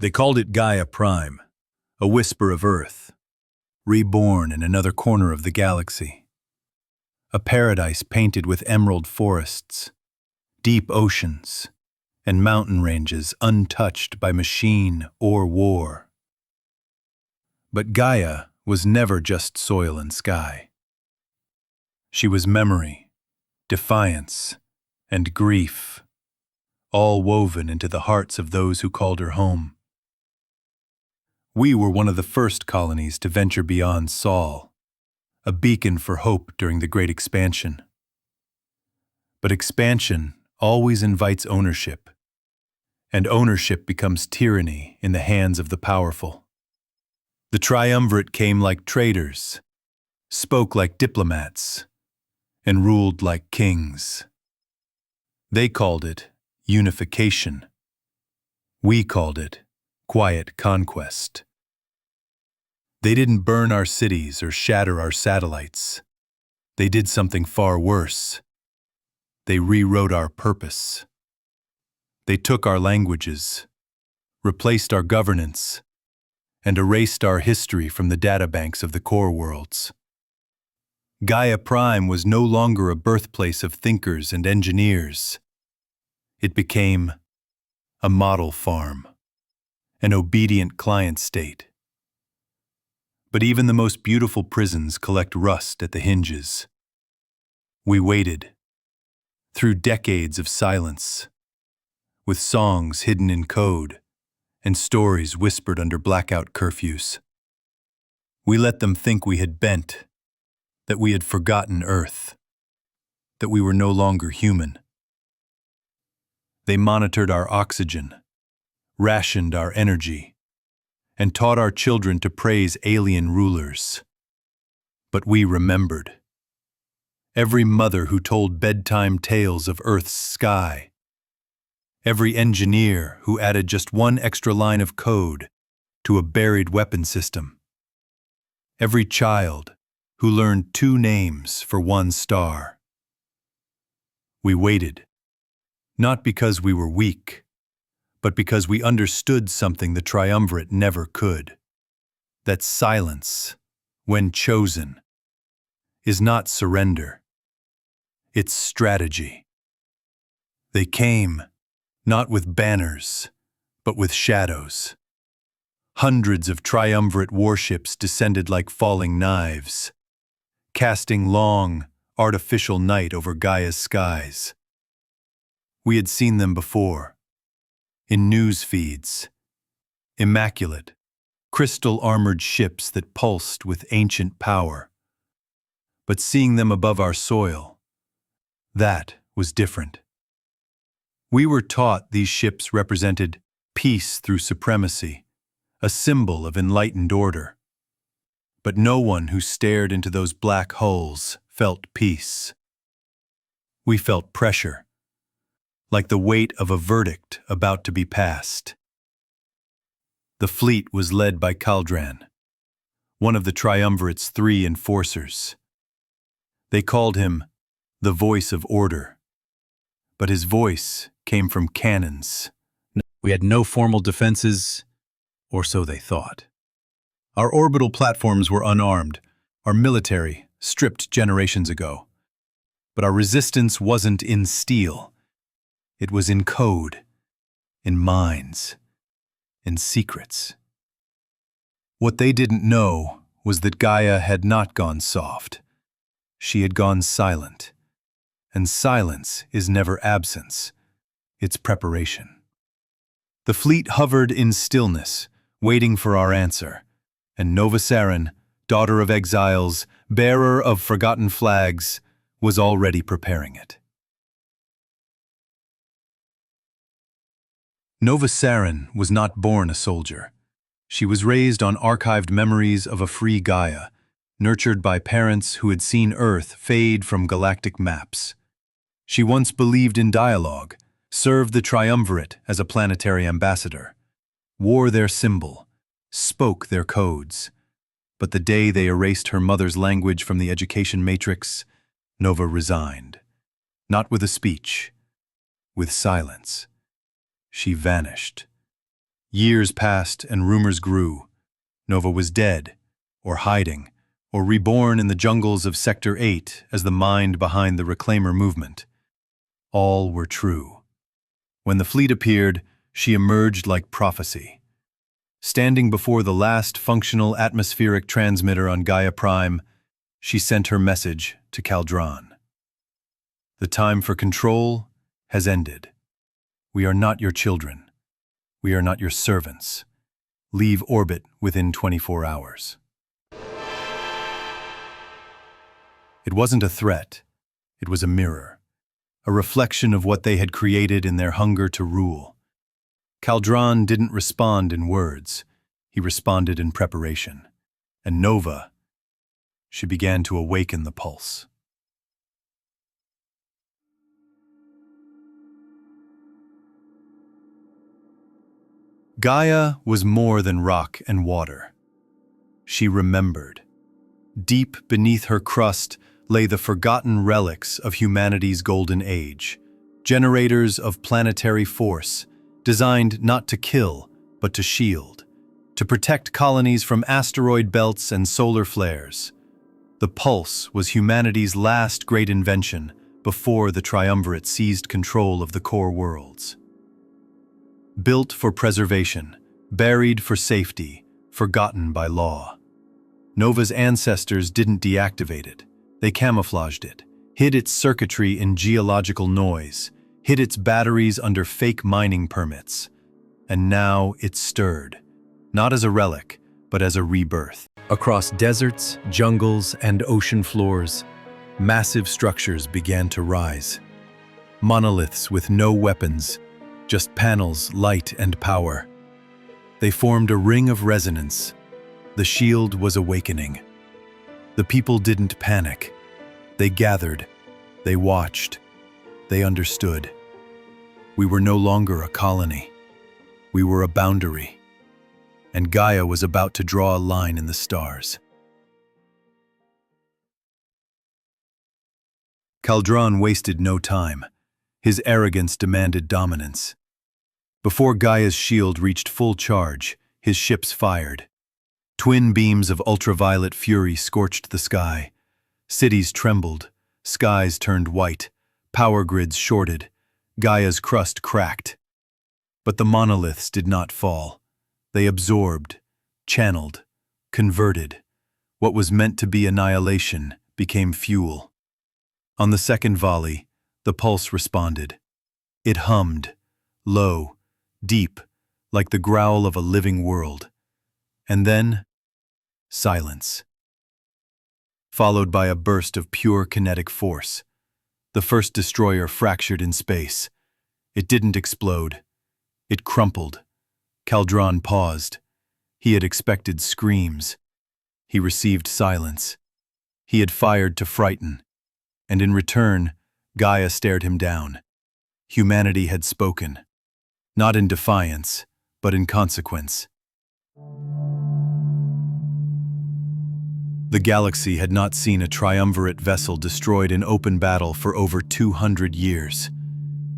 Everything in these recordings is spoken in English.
They called it Gaia Prime, a whisper of Earth, reborn in another corner of the galaxy. A paradise painted with emerald forests, deep oceans, and mountain ranges untouched by machine or war. But Gaia was never just soil and sky. She was memory, defiance, and grief, all woven into the hearts of those who called her home. We were one of the first colonies to venture beyond Sol, a beacon for hope during the Great Expansion. But expansion always invites ownership, and ownership becomes tyranny in the hands of the powerful. The triumvirate came like traders, spoke like diplomats, and ruled like kings. They called it unification. We called it quiet conquest. They didn't burn our cities or shatter our satellites. They did something far worse. They rewrote our purpose. They took our languages, replaced our governance, and erased our history from the databanks of the core worlds. Gaia Prime was no longer a birthplace of thinkers and engineers. It became a model farm, an obedient client state. But even the most beautiful prisons collect rust at the hinges. We waited, through decades of silence, with songs hidden in code and stories whispered under blackout curfews. We let them think we had bent, that we had forgotten Earth, that we were no longer human. They monitored our oxygen, rationed our energy, and taught our children to praise alien rulers. But we remembered. Every mother who told bedtime tales of Earth's sky, every engineer who added just one extra line of code to a buried weapon system, every child who learned 2 names for 1 star. We waited, not because we were weak, but because we understood something the triumvirate never could, that silence, when chosen, is not surrender, it's strategy. They came, not with banners, but with shadows. Hundreds of triumvirate warships descended like falling knives, casting long, artificial night over Gaia's skies. We had seen them before, in news feeds, immaculate, crystal-armored ships that pulsed with ancient power. But seeing them above our soil, that was different. We were taught these ships represented peace through supremacy, a symbol of enlightened order. But no one who stared into those black hulls felt peace. We felt pressure, like the weight of a verdict about to be passed. The fleet was led by Kaldran, one of the triumvirate's 3 enforcers. They called him the voice of order, but his voice came from cannons. We had no formal defenses, or so they thought. Our orbital platforms were unarmed, our military stripped generations ago. But our resistance wasn't in steel. It was in code, in minds, in secrets. What they didn't know was that Gaia had not gone soft. She had gone silent. And silence is never absence. It's preparation. The fleet hovered in stillness, waiting for our answer. And Nova Saren, daughter of exiles, bearer of forgotten flags, was already preparing it. Nova Saren was not born a soldier. She was raised on archived memories of a free Gaia, nurtured by parents who had seen Earth fade from galactic maps. She once believed in dialogue, served the triumvirate as a planetary ambassador, wore their symbol, spoke their codes. But the day they erased her mother's language from the education matrix, Nova resigned. Not with a speech, with silence. She vanished. Years passed and rumors grew. Nova was dead, or hiding, or reborn in the jungles of Sector 8 as the mind behind the Reclaimer movement. All were true. When the fleet appeared, she emerged like prophecy. Standing before the last functional atmospheric transmitter on Gaia Prime, she sent her message to Kaldron. The time for control has ended. We are not your children. We are not your servants. Leave orbit within 24 hours. It wasn't a threat. It was a mirror, a reflection of what they had created in their hunger to rule. Kaldron didn't respond in words. He responded in preparation. And Nova, she began to awaken the pulse. Gaia was more than rock and water. She remembered. Deep beneath her crust lay the forgotten relics of humanity's golden age, generators of planetary force, designed not to kill, but to shield, to protect colonies from asteroid belts and solar flares. The pulse was humanity's last great invention before the triumvirate seized control of the core worlds. Built for preservation, buried for safety, forgotten by law. Nova's ancestors didn't deactivate it. They camouflaged it, hid its circuitry in geological noise, hid its batteries under fake mining permits. And now it stirred, not as a relic, but as a rebirth. Across deserts, jungles, and ocean floors, massive structures began to rise. Monoliths with no weapons, just panels, light, and power. They formed a ring of resonance. The shield was awakening. The people didn't panic. They gathered. They watched. They understood. We were no longer a colony. We were a boundary. And Gaia was about to draw a line in the stars. Kaldron wasted no time. His arrogance demanded dominance. Before Gaia's shield reached full charge, his ships fired. Twin beams of ultraviolet fury scorched the sky. Cities trembled, skies turned white, power grids shorted, Gaia's crust cracked. But the monoliths did not fall. They absorbed, channeled, converted. What was meant to be annihilation became fuel. On the second volley, the pulse responded. It hummed, low, deep, like the growl of a living world. And then, silence. Followed by a burst of pure kinetic force. The first destroyer fractured in space. It didn't explode. It crumpled. Kaldron paused. He had expected screams. He received silence. He had fired to frighten. And in return, Gaia stared him down. Humanity had spoken. Not in defiance, but in consequence. The galaxy had not seen a triumvirate vessel destroyed in open battle for over 200 years.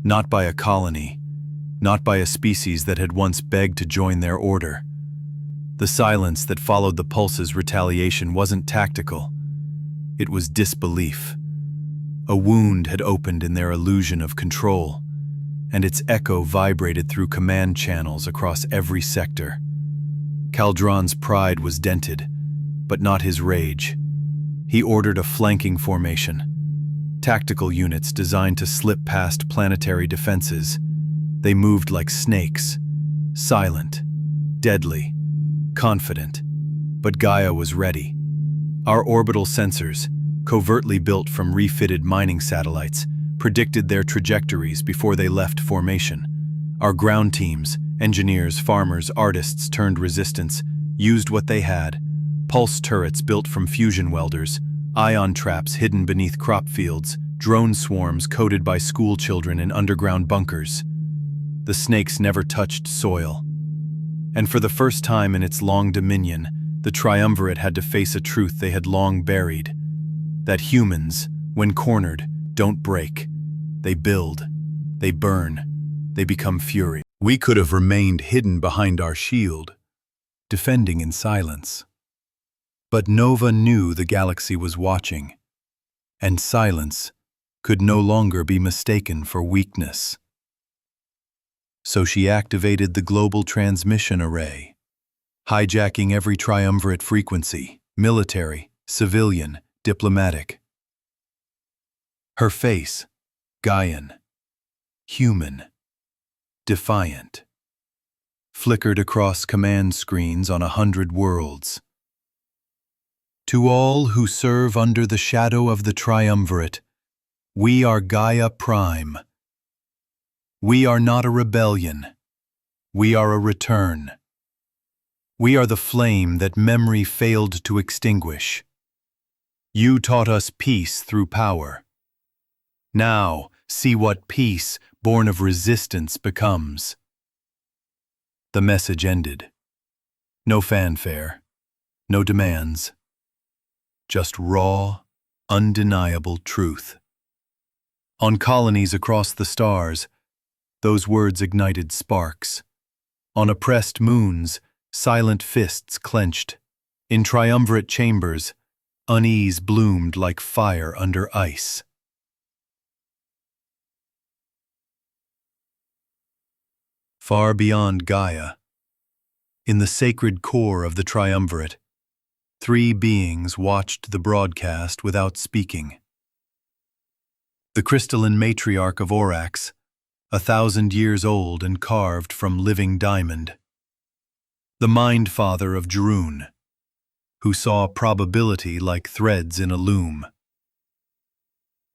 Not by a colony, not by a species that had once begged to join their order. The silence that followed the pulse's retaliation wasn't tactical. It was disbelief. A wound had opened in their illusion of control, and its echo vibrated through command channels across every sector. Kaldron's pride was dented, but not his rage. He ordered a flanking formation. Tactical units designed to slip past planetary defenses. They moved like snakes, silent, deadly, confident. But Gaia was ready. Our orbital sensors, covertly built from refitted mining satellites, predicted their trajectories before they left formation. Our ground teams, engineers, farmers, artists turned resistance, used what they had. Pulse turrets built from fusion welders, ion traps hidden beneath crop fields, drone swarms coded by school children in underground bunkers. The snakes never touched soil. And for the first time in its long dominion, the triumvirate had to face a truth they had long buried. That humans, when cornered, don't break. They build. They burn. they become fury. We could have remained hidden behind our shield, defending in silence. But Nova knew the galaxy was watching, and silence could no longer be mistaken for weakness. So she activated the global transmission array, hijacking every triumvirate frequency, military, civilian, diplomatic. Her face, Gaian, human, defiant, flickered across command screens on 100 worlds. To all who serve under the shadow of the triumvirate, we are Gaia Prime. We are not a rebellion. We are a return. We are the flame that memory failed to extinguish. You taught us peace through power. Now, see what peace, born of resistance, becomes. The message ended. No fanfare, no demands. Just raw, undeniable truth. On colonies across the stars, those words ignited sparks. On oppressed moons, silent fists clenched. In triumvirate chambers, unease bloomed like fire under ice. Far beyond Gaia, in the sacred core of the triumvirate, 3 beings watched the broadcast without speaking. The crystalline matriarch of Orax, 1,000 years old and carved from living diamond. The mind father of Jurun, who saw probability like threads in a loom.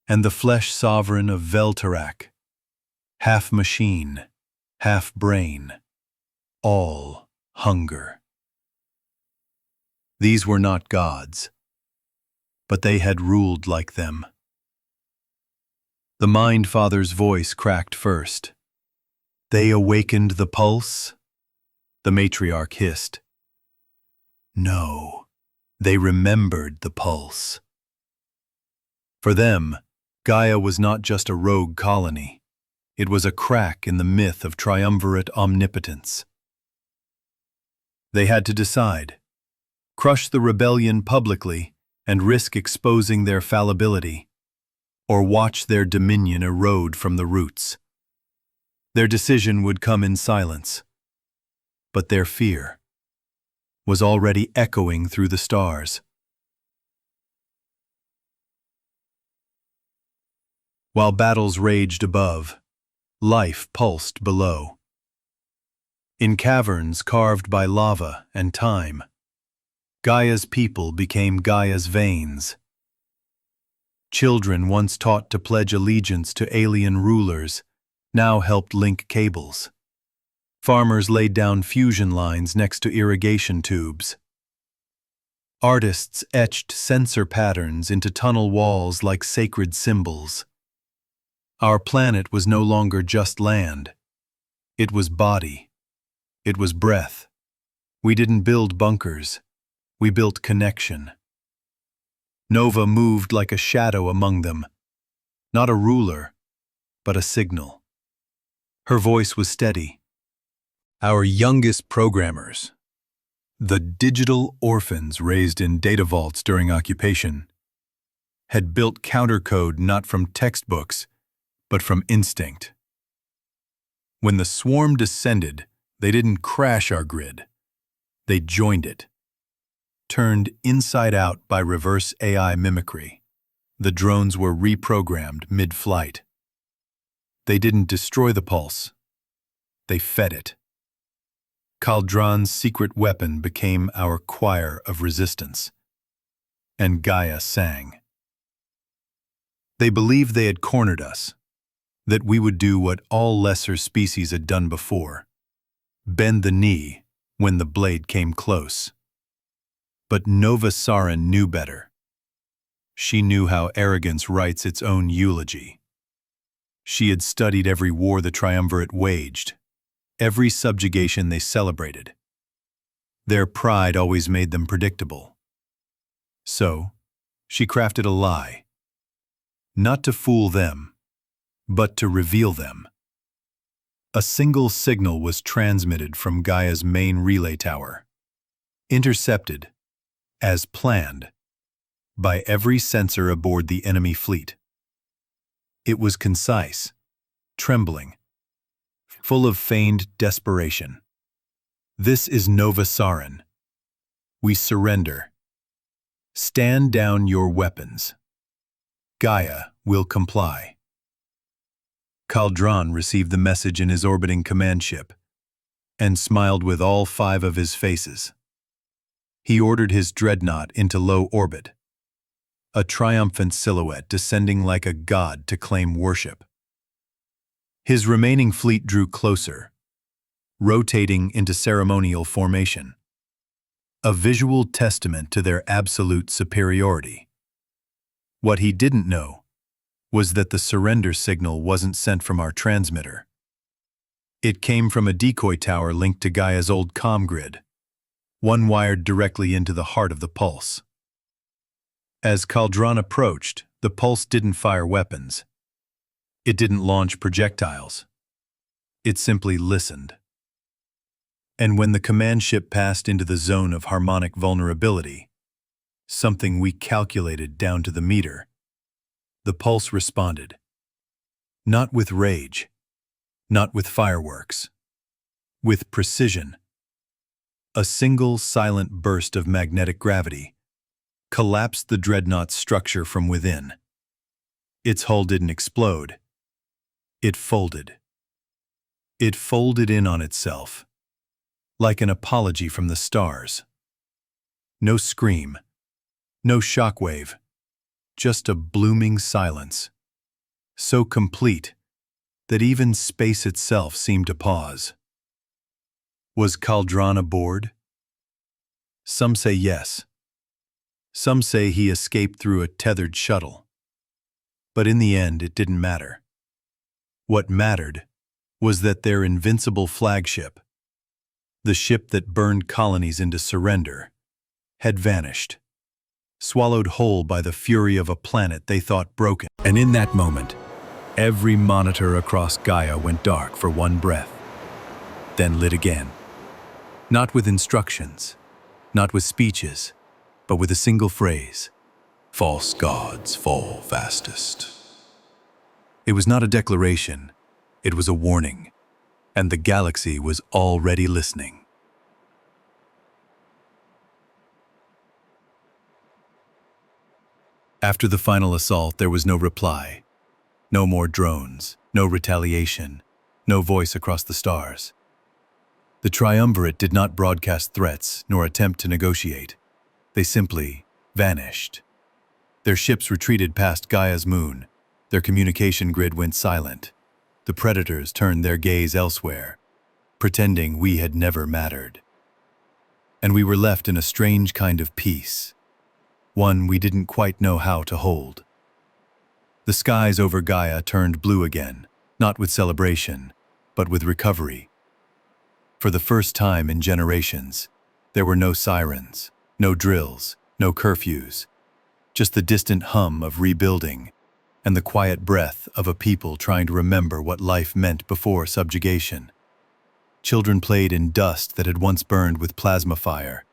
And the flesh sovereign of Veltarak, half machine, half brain, all hunger. These were not gods, but they had ruled like them. The Mind Father's voice cracked first. They awakened the pulse? The matriarch hissed. No, they remembered the pulse. For them, Gaia was not just a rogue colony. It was a crack in the myth of triumvirate omnipotence. They had to decide: crush the rebellion publicly and risk exposing their fallibility, or watch their dominion erode from the roots. Their decision would come in silence, but their fear was already echoing through the stars. While battles raged above, life pulsed below. In caverns carved by lava and time, Gaia's people became Gaia's veins. Children once taught to pledge allegiance to alien rulers now helped link cables. Farmers laid down fusion lines next to irrigation tubes. Artists etched sensor patterns into tunnel walls like sacred symbols. Our planet was no longer just land. It was body. It was breath. We didn't build bunkers. We built connection. Nova moved like a shadow among them, not a ruler, but a signal. Her voice was steady. Our youngest programmers, the digital orphans raised in data vaults during occupation, had built countercode not from textbooks, but from instinct. When the swarm descended, they didn't crash our grid. They joined it. Turned inside out by reverse AI mimicry, the drones were reprogrammed mid-flight. They didn't destroy the pulse. They fed it. Kaldran's secret weapon became our choir of resistance. And Gaia sang. They believed they had cornered us, that we would do what all lesser species had done before, bend the knee when the blade came close. But Nova Sarin knew better. She knew how arrogance writes its own eulogy. She had studied every war the triumvirate waged, every subjugation they celebrated. Their pride always made them predictable. So, she crafted a lie, not to fool them, but to reveal them. A single signal was transmitted from Gaia's main relay tower, intercepted, as planned, by every sensor aboard the enemy fleet. It was concise, trembling, full of feigned desperation. "This is Nova Sarin. We surrender. Stand down your weapons. Gaia will comply." Kaldran received the message in his orbiting command ship and smiled with all 5 of his faces. He ordered his dreadnought into low orbit, a triumphant silhouette descending like a god to claim worship. His remaining fleet drew closer, rotating into ceremonial formation, a visual testament to their absolute superiority. What he didn't know was that the surrender signal wasn't sent from our transmitter. It came from a decoy tower linked to Gaia's old comm grid, one wired directly into the heart of the pulse. As Kaldran approached, the pulse didn't fire weapons. It didn't launch projectiles. It simply listened. And when the command ship passed into the zone of harmonic vulnerability, something we calculated down to the meter, the pulse responded. Not with rage, not with fireworks, with precision. A single silent burst of magnetic gravity collapsed the dreadnought's structure from within. Its hull didn't explode. It folded. It folded in on itself, like an apology from the stars. No scream, no shockwave, just a blooming silence, so complete that even space itself seemed to pause. Was Kaldran aboard? Some say yes. Some say he escaped through a tethered shuttle. But in the end, it didn't matter. What mattered was that their invincible flagship, the ship that burned colonies into surrender, had vanished, swallowed whole by the fury of a planet they thought broken. And in that moment, every monitor across Gaia went dark for one breath, then lit again. Not with instructions, not with speeches, but with a single phrase: "False gods fall fastest." It was not a declaration, it was a warning, and the galaxy was already listening. After the final assault, there was no reply. No more drones, no retaliation, no voice across the stars. The triumvirate did not broadcast threats nor attempt to negotiate. They simply vanished. Their ships retreated past Gaia's moon. Their communication grid went silent. The predators turned their gaze elsewhere, pretending we had never mattered. And we were left in a strange kind of peace, one we didn't quite know how to hold. The skies over Gaia turned blue again, not with celebration, but with recovery. For the first time in generations, there were no sirens, no drills, no curfews, just the distant hum of rebuilding and the quiet breath of a people trying to remember what life meant before subjugation. Children played in dust that had once burned with plasma fire.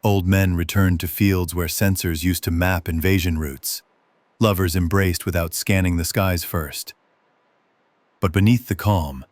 Old men returned to fields where sensors used to map invasion routes. Lovers embraced without scanning the skies first. But beneath the calm,